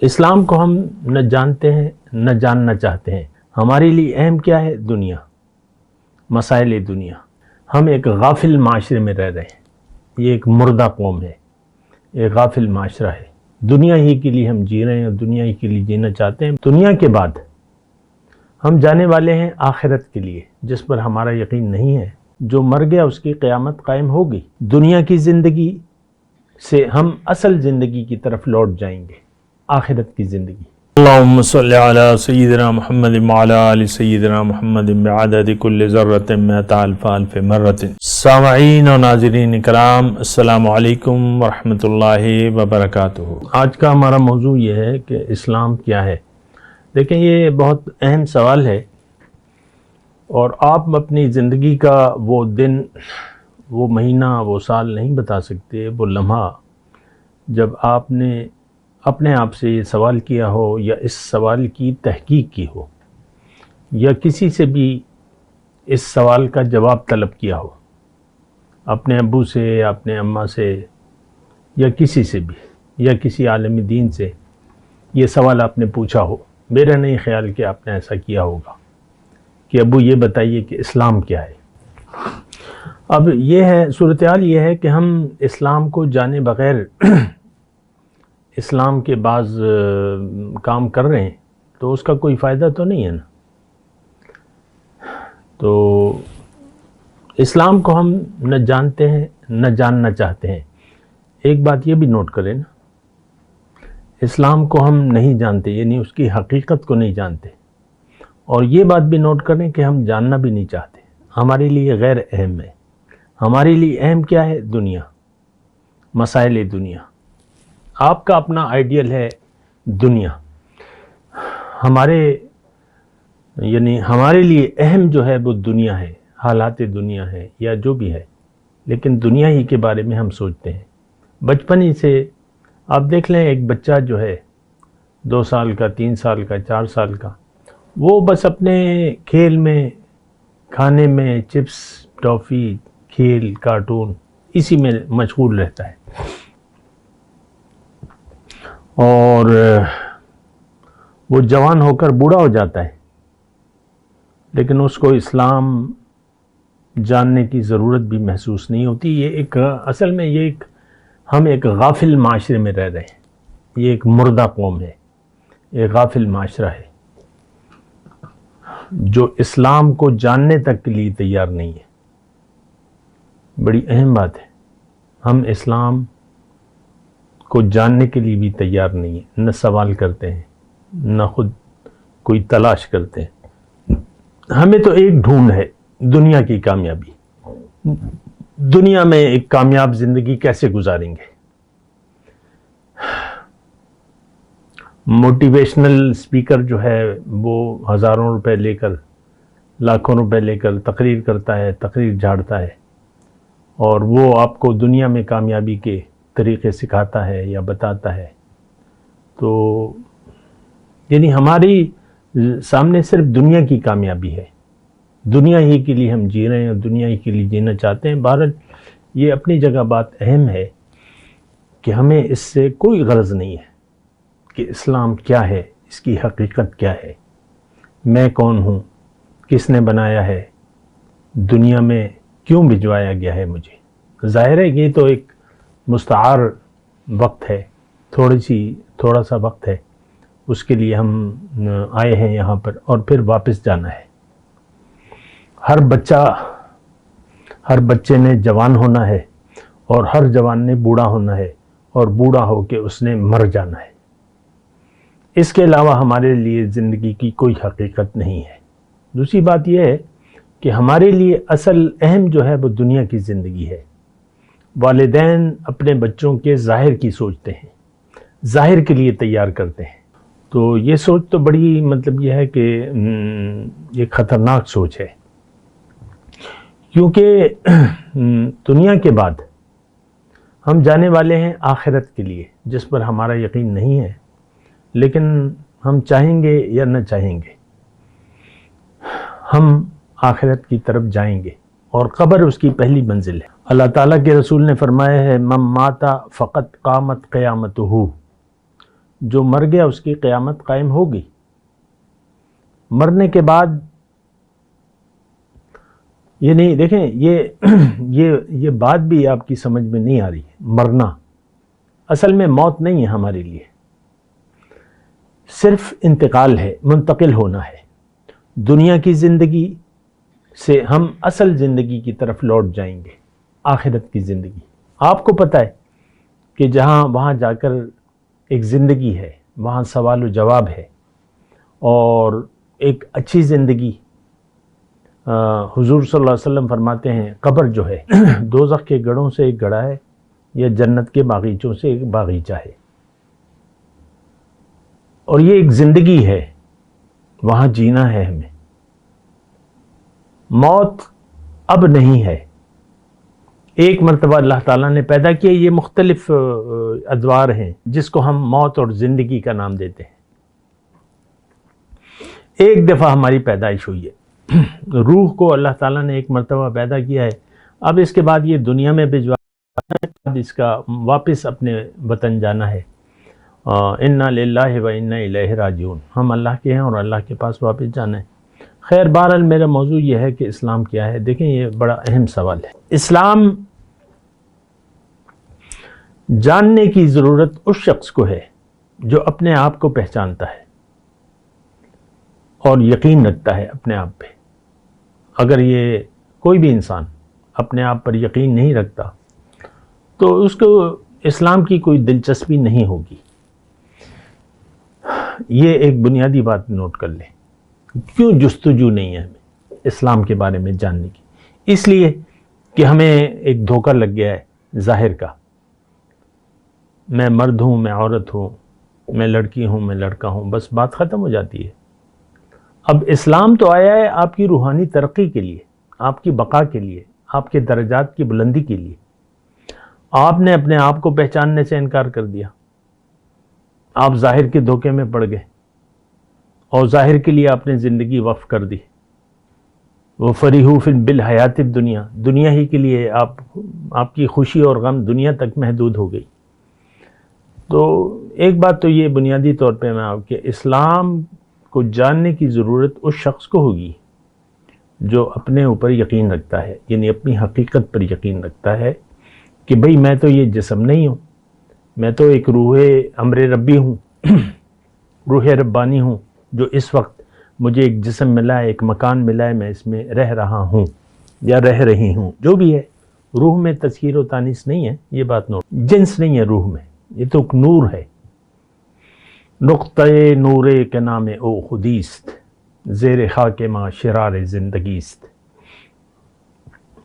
اسلام کو ہم نہ جانتے ہیں نہ جاننا چاہتے ہیں۔ ہمارے لیے اہم کیا ہے؟ دنیا، مسائل دنیا۔ ہم ایک غافل معاشرے میں رہ رہے ہیں۔ یہ ایک مردہ قوم ہے، ایک غافل معاشرہ ہے۔ دنیا ہی کے لیے ہم جی رہے ہیں اور دنیا ہی کے لیے جینا چاہتے ہیں۔ دنیا کے بعد ہم جانے والے ہیں آخرت کے لیے، جس پر ہمارا یقین نہیں ہے۔ جو مر گیا اس کی قیامت قائم ہوگی۔ دنیا کی زندگی سے ہم اصل زندگی کی طرف لوٹ جائیں گے، آخرت کی زندگی۔ اللہم صلی علی سیدنا محمد وعلی آل سیدنا محمد بعدد کل ذرۃ مئۃ الف الف مرۃ۔ سامعین و ناظرین کرام، السلام علیکم ورحمۃ اللہ وبرکاتہ۔ آج کا ہمارا موضوع یہ ہے کہ اسلام کیا ہے۔ دیکھیں، یہ بہت اہم سوال ہے، اور آپ اپنی زندگی کا وہ دن، وہ مہینہ، وہ سال نہیں بتا سکتے، وہ لمحہ جب آپ نے اپنے آپ سے یہ سوال کیا ہو، یا اس سوال کی تحقیق کی ہو، یا کسی سے بھی اس سوال کا جواب طلب کیا ہو، اپنے ابو سے یا اپنے اماں سے یا کسی سے بھی، یا کسی عالم دین سے یہ سوال آپ نے پوچھا ہو۔ میرا نہیں خیال کہ آپ نے ایسا کیا ہوگا کہ ابو یہ بتائیے کہ اسلام کیا ہے۔ اب یہ ہے صورتحال، یہ ہے کہ ہم اسلام کو جانے بغیر اسلام کے بعض کام کر رہے ہیں، تو اس کا کوئی فائدہ تو نہیں ہے نا۔ تو اسلام کو ہم نہ جانتے ہیں نہ جاننا چاہتے ہیں۔ ایک بات یہ بھی نوٹ کریں نا، اسلام کو ہم نہیں جانتے، یعنی اس کی حقیقت کو نہیں جانتے، اور یہ بات بھی نوٹ کریں کہ ہم جاننا بھی نہیں چاہتے۔ ہمارے لیے غیر اہم ہے۔ ہمارے لیے اہم کیا ہے؟ دنیا، مسائل دنیا۔ آپ کا اپنا آئیڈیل ہے دنیا، ہمارے لیے اہم جو ہے وہ دنیا ہے، حالات دنیا ہے یا جو بھی ہے، لیکن دنیا ہی کے بارے میں ہم سوچتے ہیں۔ بچپن ہی سے آپ دیکھ لیں، ایک بچہ جو ہے 2 سال کا، 3 سال کا، 4 سال کا، وہ بس اپنے کھیل میں، کھانے میں، چپس، ٹافی، کھیل، کارٹون، اسی میں مشغول رہتا ہے، اور وہ جوان ہو کر بوڑھا ہو جاتا ہے، لیکن اس کو اسلام جاننے کی ضرورت بھی محسوس نہیں ہوتی۔ یہ اصل میں ہم ایک غافل معاشرے میں رہ رہے ہیں۔ یہ ایک مردہ قوم ہے، ایک غافل معاشرہ ہے، جو اسلام کو جاننے تک کے لیے تیار نہیں ہے۔ بڑی اہم بات ہے، ہم اسلام کو جاننے کے لیے بھی تیار نہیں ہیں، نہ سوال کرتے ہیں، نہ خود کوئی تلاش کرتے ہیں۔ ہمیں تو ایک ڈھونڈ ہے، دنیا کی کامیابی۔ دنیا میں ایک کامیاب زندگی کیسے گزاریں گے؟ موٹیویشنل اسپیکر جو ہے وہ ہزاروں روپے لے کر، لاکھوں روپے لے کر تقریر کرتا ہے، تقریر جھاڑتا ہے، اور وہ آپ کو دنیا میں کامیابی کے طریقے سکھاتا ہے یا بتاتا ہے۔ تو یعنی ہماری سامنے صرف دنیا کی کامیابی ہے، دنیا ہی کے لیے ہم جی رہے ہیں اور دنیا ہی کے لیے جینا چاہتے ہیں۔ بہرحال یہ اپنی جگہ بات اہم ہے کہ ہمیں اس سے کوئی غرض نہیں ہے کہ اسلام کیا ہے، اس کی حقیقت کیا ہے، میں کون ہوں، کس نے بنایا ہے، دنیا میں کیوں بھجوایا گیا ہے مجھے۔ ظاہر ہے یہ تو ایک مستعار وقت ہے، تھوڑا سا وقت ہے، اس کے لیے ہم آئے ہیں یہاں پر، اور پھر واپس جانا ہے۔ ہر بچے نے جوان ہونا ہے، اور ہر جوان نے بوڑھا ہونا ہے، اور بوڑھا ہو کے اس نے مر جانا ہے۔ اس کے علاوہ ہمارے لیے زندگی کی کوئی حقیقت نہیں ہے۔ دوسری بات یہ ہے کہ ہمارے لیے اصل اہم جو ہے وہ دنیا کی زندگی ہے۔ والدین اپنے بچوں کے ظاہر کی سوچتے ہیں، ظاہر کے لیے تیار کرتے ہیں۔ تو یہ سوچ تو بڑی یہ ہے کہ یہ خطرناک سوچ ہے، کیونکہ دنیا کے بعد ہم جانے والے ہیں آخرت کے لیے، جس پر ہمارا یقین نہیں ہے، لیکن ہم چاہیں گے یا نہ چاہیں گے، ہم آخرت کی طرف جائیں گے، اور قبر اس کی پہلی منزل ہے۔ اللہ تعالیٰ کے رسول نے فرمایا ہے، من مات فقط قامت قیامتہ، جو مر گیا اس کی قیامت قائم ہوگی. مرنے کے بعد یہ نہیں، دیکھیں یہ بات بھی آپ کی سمجھ میں نہیں آ رہی ہے. مرنا اصل میں موت نہیں ہے ہمارے لیے، صرف انتقال ہے، منتقل ہونا ہے. دنیا کی زندگی سے ہم اصل زندگی کی طرف لوٹ جائیں گے، آخرت کی زندگی. آپ کو پتہ ہے کہ وہاں جا کر ایک زندگی ہے، وہاں سوال و جواب ہے، اور ایک اچھی زندگی. حضور صلی اللہ علیہ وسلم فرماتے ہیں قبر جو ہے دوزخ کے گڑھوں سے ایک گڑھا ہے یا جنت کے باغیچوں سے ایک باغیچہ ہے. اور یہ ایک زندگی ہے، وہاں جینا ہے ہمیں. موت اب نہیں ہے. ایک مرتبہ اللہ تعالیٰ نے پیدا کیا. یہ مختلف ادوار ہیں جس کو ہم موت اور زندگی کا نام دیتے ہیں. ایک دفعہ ہماری پیدائش ہوئی ہے، روح کو اللہ تعالیٰ نے ایک مرتبہ پیدا کیا ہے. اب اس کے بعد یہ دنیا میں بھجوانا ہے، اب اس کا واپس اپنے وطن جانا ہے. انا للہ و انا الیہ راجعون. ہم اللہ کے ہیں اور اللہ کے پاس واپس جانا ہے. خیر، بہرحال میرا موضوع یہ ہے کہ اسلام کیا ہے. دیکھیں یہ بڑا اہم سوال ہے. اسلام جاننے کی ضرورت اس شخص کو ہے جو اپنے آپ کو پہچانتا ہے اور یقین رکھتا ہے اپنے آپ پہ. اگر یہ کوئی بھی انسان اپنے آپ پر یقین نہیں رکھتا تو اس کو اسلام کی کوئی دلچسپی نہیں ہوگی. یہ ایک بنیادی بات نوٹ کر لیں. کیوں جستجو نہیں ہے ہمیں اسلام کے بارے میں جاننے کی؟ اس لیے کہ ہمیں ایک دھوکہ لگ گیا ہے ظاہر کا. میں مرد ہوں، میں عورت ہوں، میں لڑکی ہوں، میں لڑکا ہوں، بس بات ختم ہو جاتی ہے. اب اسلام تو آیا ہے آپ کی روحانی ترقی کے لیے، آپ کی بقا کے لیے، آپ کے درجات کی بلندی کے لیے. آپ نے اپنے آپ کو پہچاننے سے انکار کر دیا. آپ ظاہر کے دھوکے میں پڑ گئے اور ظاہر کے لیے آپ نے زندگی وقف کر دی. وہ فریحوا فی بالحیات الدنیا، دنیا ہی کے لیے آپ کی خوشی اور غم دنیا تک محدود ہو گئی. تو ایک بات تو یہ بنیادی طور پہ میں آپ کے اسلام کو جاننے کی ضرورت اس شخص کو ہوگی جو اپنے اوپر یقین رکھتا ہے، یعنی اپنی حقیقت پر یقین رکھتا ہے کہ بھئی میں تو یہ جسم نہیں ہوں، میں تو ایک روح امر ربی ہوں، روح ربانی ہوں، جو اس وقت مجھے ایک جسم ملا ہے، ایک مکان ملا ہے، میں اس میں رہ رہا ہوں یا رہ رہی ہوں. جو بھی ہے، روح میں تذکیر و تانیث نہیں ہے، یہ بات نوٹ. جنس نہیں ہے روح میں، یہ تو ایک نور ہے. نقطہ نورے کے نام او خودیست، زیر خاک ماں شرار زندگیست.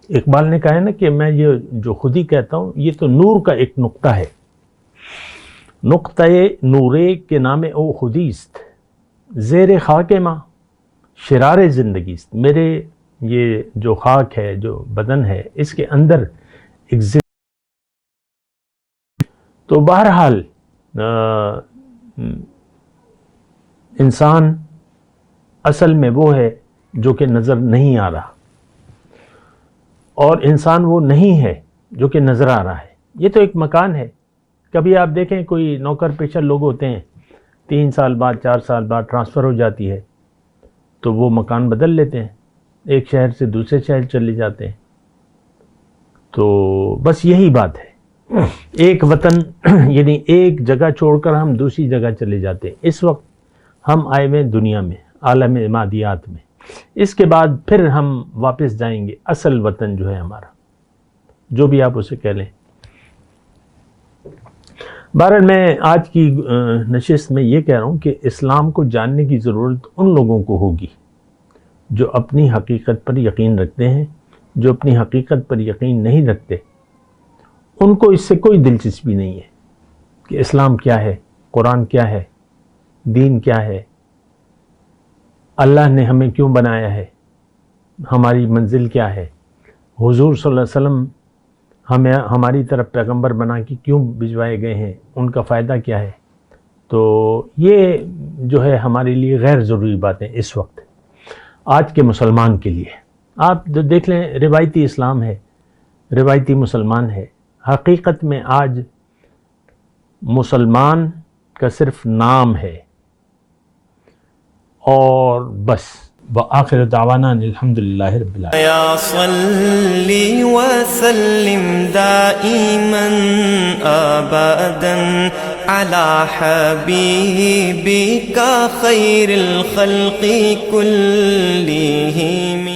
اقبال نے کہا ہے نا کہ میں یہ جو خودی کہتا ہوں یہ تو نور کا ایک نقطہ ہے. نقطہ نورے کے نام او خودیست، زیر خاک ماں شرار زندگیست. میرے یہ جو خاک ہے، جو بدن ہے، اس کے اندر ایک تو بہرحال انسان اصل میں وہ ہے جو کہ نظر نہیں آ رہا، اور انسان وہ نہیں ہے جو کہ نظر آ رہا ہے. یہ تو ایک مکان ہے. کبھی آپ دیکھیں کوئی نوکر پیشہ لوگ ہوتے ہیں، 3 سال بعد 4 سال بعد ٹرانسفر ہو جاتی ہے تو وہ مکان بدل لیتے ہیں، ایک شہر سے دوسرے شہر چلے جاتے ہیں. تو بس یہی بات ہے، ایک وطن یعنی ایک جگہ چھوڑ کر ہم دوسری جگہ چلے جاتے ہیں. اس وقت ہم آئے ہوئے دنیا میں، عالم مادیات میں. اس کے بعد پھر ہم واپس جائیں گے اصل وطن جو ہے ہمارا، جو بھی آپ اسے کہہ لیں. بہرحال میں آج کی نشست میں یہ کہہ رہا ہوں کہ اسلام کو جاننے کی ضرورت ان لوگوں کو ہوگی جو اپنی حقیقت پر یقین رکھتے ہیں. جو اپنی حقیقت پر یقین نہیں رکھتے ان کو اس سے کوئی دلچسپی نہیں ہے کہ اسلام کیا ہے، قرآن کیا ہے، دین کیا ہے، اللہ نے ہمیں کیوں بنایا ہے، ہماری منزل کیا ہے، حضور صلی اللہ علیہ وسلم ہمیں ہماری طرف پیغمبر بنا کے کیوں بھجوائے گئے ہیں، ان کا فائدہ کیا ہے. تو یہ جو ہے ہمارے لیے غیر ضروری باتیں اس وقت آج کے مسلمان کے لیے. آپ جو دیکھ لیں روایتی اسلام ہے، روایتی مسلمان ہے. حقیقت میں آج مسلمان کا صرف نام ہے اور بس. وآخر دعوانا الحمدللہ رب العالمین. یا صلی وسلم دائما ابدا علی حبیبک خیر الخلق کلہم.